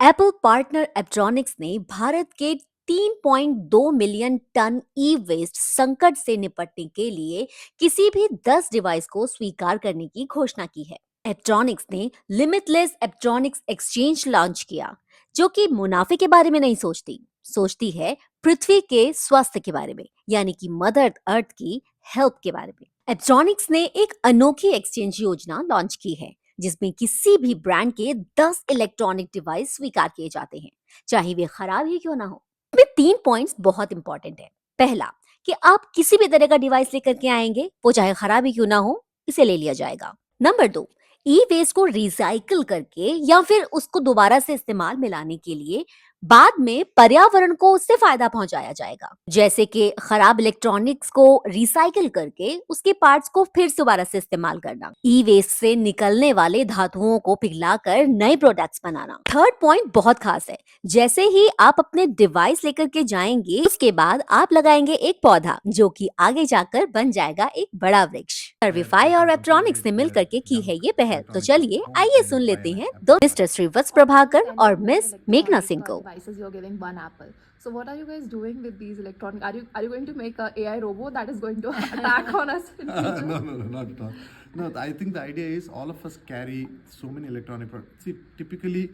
Apple partner एप्ट्रॉनिक्स ने भारत के 3.2 million ton ई waste संकट से निपटने के लिए किसी भी 10 डिवाइस को स्वीकार करने की घोषणा की है। एप्ट्रॉनिक्स ने लिमिटलेस एप्ट्रॉनिक्स एक्सचेंज लॉन्च किया, जो कि मुनाफे के बारे में नहीं सोचती सोचती है पृथ्वी के स्वास्थ्य के बारे में, यानी कि मदर अर्थ की हेल्थ के बारे में। एप्ट्रॉनिक्स ने एक अनोखी एक्सचेंज योजना लॉन्च की है, जिसमें किसी भी ब्रांड के 10 इलेक्ट्रॉनिक डिवाइस स्वीकार किए जाते हैं, चाहे वे खराब ही क्यों ना हो। इसमें 3 पॉइंट्स बहुत इंपॉर्टेंट है। पहला, कि आप किसी भी तरह का डिवाइस लेकर के आएंगे, वो चाहे खराब ही क्यों ना हो, इसे ले लिया जाएगा। नंबर 2, ई वेस्ट को रिसाइकिल करके या फिर उसको दोबारा से इस्तेमाल में लाने के लिए बाद में पर्यावरण को उससे फायदा पहुंचाया जाएगा, जैसे कि खराब इलेक्ट्रॉनिक्स को रिसाइकिल करके उसके पार्ट्स को फिर दोबारा से इस्तेमाल करना, ई वेस्ट से निकलने वाले धातुओं को पिघलाकर नए प्रोडक्ट्स बनाना। थर्ड पॉइंट बहुत खास है। जैसे ही आप अपने डिवाइस लेकर के जाएंगे, उसके बाद आप लगाएंगे एक पौधा, जो कि आगे जाकर बन जाएगा एक बड़ा वृक्ष। सर्विफाई और इलेक्ट्रॉनिक्स ने मिलकर के की है ये पहल। तो चलिए आइए सुन लेते हैं दो मिस्टर श्रीवत्स प्रभाकर और मिस मेघना सिंह को। devices you're giving one apple. So what are you guys doing with these electronic? Are you going to make a AI robot that is going to attack on us in future? No, not at all. No, I think the idea is all of us carry so many electronic products. See, typically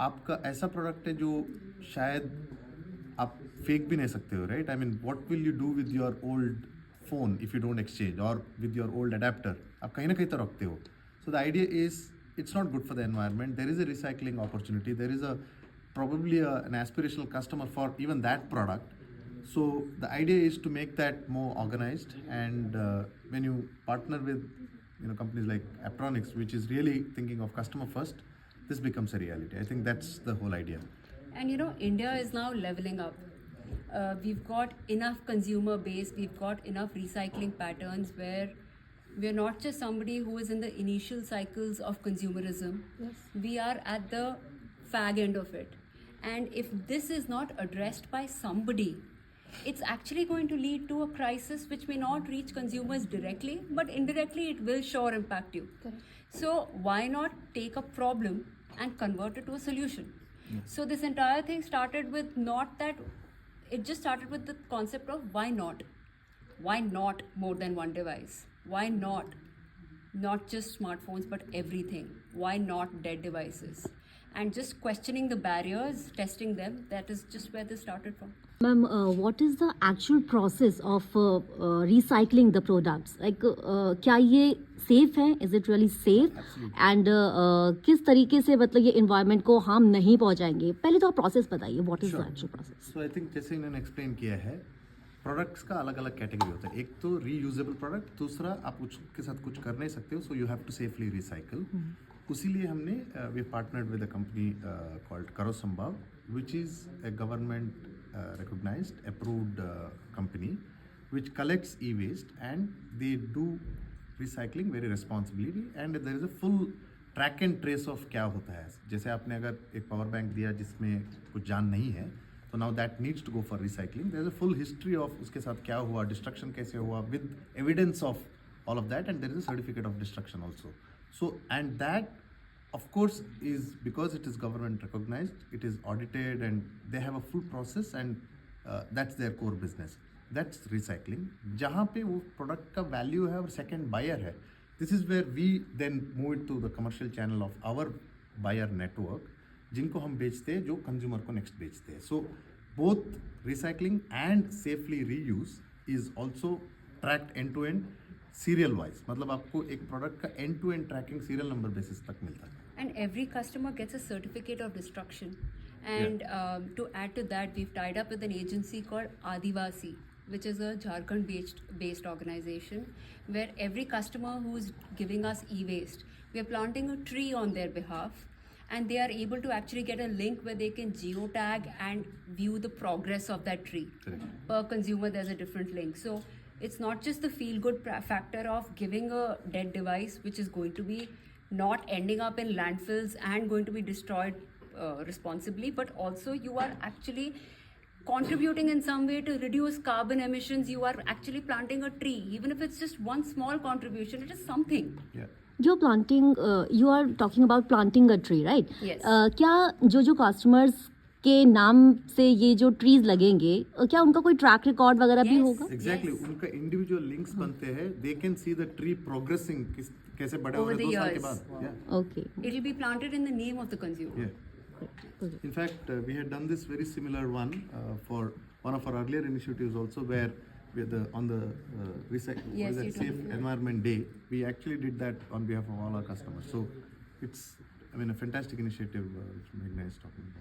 आपका ऐसा product है जो शायद आप fake भी नहीं सकते हो, right? I mean what will you do with your old phone if you don't exchange, और विद योर ओल्ड अडेप्टर आप कहीं ना कहीं तो रखते हो. So the idea is it's not good for the environment. There is a recycling opportunity. There is probably an aspirational customer for even that product. So the idea is to make that more organized, and when you partner with companies like Aptronics, which is really thinking of customer first, this becomes a reality. I think that's the whole idea. And India is now leveling up. We've got enough consumer base, we've got enough recycling patterns where we're not just somebody who is in the initial cycles of consumerism. Yes. We are at the fag end of it. And if this is not addressed by somebody, it's actually going to lead to a crisis which may not reach consumers directly, but indirectly it will sure impact you. Correct. So why not take a problem and convert it to a solution? Yes. So this entire thing started with not that, it just started with the concept of why not? Why not more than one device? Why not just smartphones but everything? Why not dead devices? And just questioning the barriers, testing them, that is just where this started from. Ma'am, what is the actual process of recycling the products? Like, क्या ये safe है? Is it really safe? Absolutely. And किस तरीके से मतलब ये environment को harm नहीं पहुंचाएंगे? पहले तो आप process बताइए. What is the actual process? So I think जैसे इन्होंने एक्सप्लेन किया है, प्रोडक्ट्स का अलग अलग कैटेगरी होता है. एक तो रीयूजेबल प्रोडक्ट, दूसरा आप उसके साथ कुछ कर नहीं सकते हो, so you have to safely recycle. उसी लिए हमने we partnered with a company called Karo Sambhav, which is a government recognized approved company which collects e-waste and they do recycling very responsibly, and there is a full track and trace of क्या होता है. जैसे आपने अगर एक power bank दिया जिसमें कुछ जान नहीं है, तो now that needs to go for recycling. There is a full history of उसके साथ क्या हुआ, destruction कैसे हुआ, with evidence of all of that, and there is a certificate of destruction also. So and that of course is because it is government recognized, it is audited, and they have a full process, and that's their core business. That's recycling. जहाँ पे वो product का value है और second buyer है, this is where we then move it to the commercial channel of our buyer network, जिनको हम बेचते हैं, जो कंज्यूमर को नेक्स्ट बेचते हैं. So both recycling and safely reuse is also tracked end to end serial wise. मतलब आपको एक प्रोडक्ट का end to end tracking serial number basis तक मिलता है. And every customer gets a certificate of destruction. And to add to that, we've tied up with an agency called Adivasi, which is a Jharkhand-based organization, where every customer who's giving us e-waste, we are planting a tree on their behalf, and they are able to actually get a link where they can geotag and view the progress of that tree. Correct. Per consumer, there's a different link. So it's not just the feel-good factor of giving a dead device, which is going to be not ending up in landfills and going to be destroyed responsibly, but also you are actually contributing in some way to reduce carbon emissions. You are actually planting a tree, even if it's just one small contribution, it is something. Yeah. जो planting you are talking about planting a tree right Yes. क्या जो customers के नाम से ये जो trees लगेंगे क्या उनका कोई ट्रैक रिकॉर्ड वगैरह भी Yes. होगा? Exactly Yes. उनका इंडिविजुअल लिंक्स बनते हैं, they can see the tree progressing, कैसे बड़े हो Over रहे the 2 साल के years. बाद. Okay It'll be planted in the name of the consumer. Yeah. In fact, we had done this very similar one for one of our earlier initiatives also, where on the Yes, Safe you told me. Environment Day, we actually did that on behalf of all our customers. So it's, I mean, a fantastic initiative which Meghna is talking about.